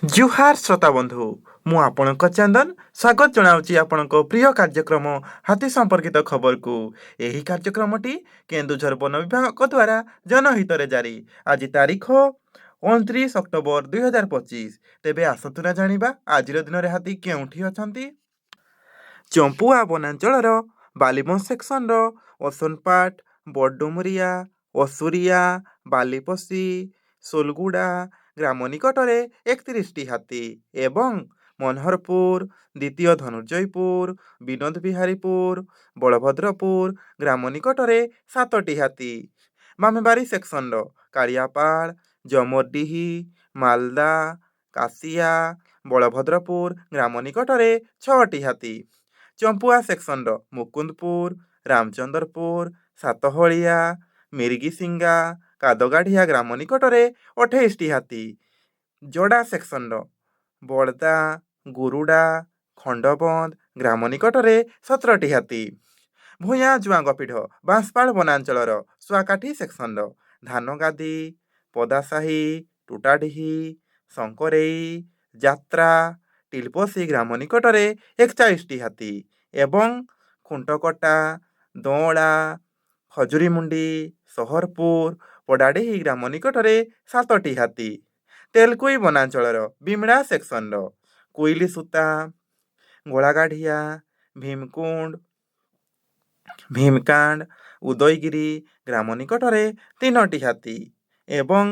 जुहार श्रोता बंधु मु आपणक चंदन स्वागत जनाऊँगी आपणक प्रिय कार्यक्रम हाथी संपर्कित खबर को। यही कार्यक्रमटी केन्दुझर वन विभाग द्वारा जनहित जारी। आज तारीख 29 अक्टोबर 2025। तेबे आसतु ना जानिबा आजिर दिन रे हाथी केउठी अछंती। चंपुआ वनांचलर बालीबन सेक्शन ओसनपाट बडडुमरिया असुरिया बालीपसी सोलगुड़ा ग्राम निकटरे 31टी हाथी एवं मनोहरपुर द्वितीय धनुर्जयपुर विनोद बिहारीपुर बलभद्रपुर ग्राम निकटरे 7टी हाथी बामेबारी सेक्शन कालियापाड़ जमरडीही मालदा कासिया बलभद्रपुर ग्राम निकटरे 6टी हाथी चंपुआ सेक्शन मुकुंदपुर रामचंद्रपुर सातहलिया मिर्गिसिंगा कादगाढ़िया ग्राम निकटरे 28टी हाथी जोड़ा सेक्शन बड़दा गुरुड़ा खंडबंद ग्राम निकटरे 17टी हाथी भूया जुआंगपीढ़ बांसपाड़ वनांचलर सुआकाठी सेक्शन धानगादी पदासाही टुटाडीही शंकरेई जात्रा टिलपसी ग्राम निकटरे 41टी हाथी एवं खुंटकटा दौड़ा खजुरीमुंडी सहरपुर पड़ाडीही ग्राम निकटरे 7टी हाथी तेलकुई वनांचलर बिमड़ा सेक्शन कोइली सूता गोलागाढ़िया भीमकुंड भीमकांड उदयगिरी ग्राम निकटरे 3टी हाथी एवं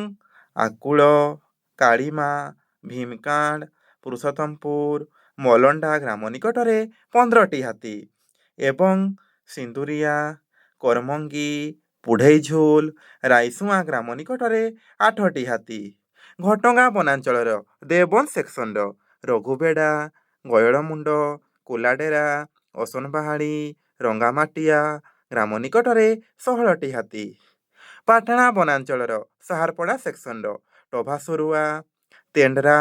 आकुल कालीमा भीमकांड पुरुषोत्तमपुर मलंडा ग्राम निकटरे 15टी हाथी एवं सिंदुरिया करमंगी पुढ़ेईझोल रायसुआ ग्राम निकटरे 8टी हाथी घटगां वनांचलर देवन सेक्शन रघुबेड़ा गयड़मुंड कोलाडेरा असनबाहाड़ी रंगामाटिया ग्राम निकटरे 16टी हाथी पाटणा वनांचलर साहारपड़ा सेक्शन टभासरुआ तेंडरा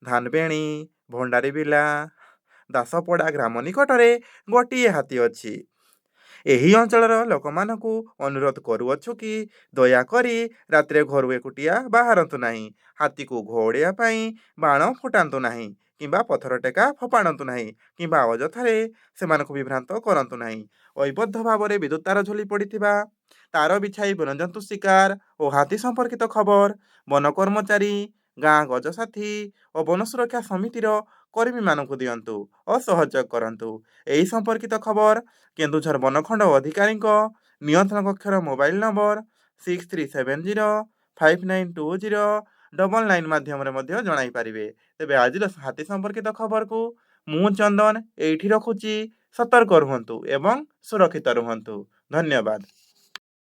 धानबेणी भंडारीबिला दासपड़ा ग्राम निकटरे गोटे हाथी अच्छी एही अंचलर लोक मानकु अनुरोध करुअछु कि दयाकरी रात्रे घर एकुटिया बाहरतु नहीं हाथी को घोड़िया पाई बाण फुटातु नहीं किंबा पथर टेका फपाणतु नहीं किंबा अजथारे सेमानकु विभ्रांत करंतु नहीं ऐबद्ध भाव में विद्युत तार झोली पड़िथिबा तार बिछाई वन्यजंतु शिकार और हाथी संपर्कित खबर वन कर्मचारी गाँ गजसाथी और वन सुरक्षा समितिर कर्मी मानकु दियंतु और सहयोग करंतु। एही संपर्कित खबर केन्दुझर वनखंड अधिकारी नियंत्रण कक्षर मोबाइल नंबर 6370592099 माध्यम जणाई पारिबे। तेबे आज हाथी संपर्कित खबर को मु चंदन एठी रखुची। सतर्क रुहंतु एवं सुरक्षित रुहंतु। धन्यवाद।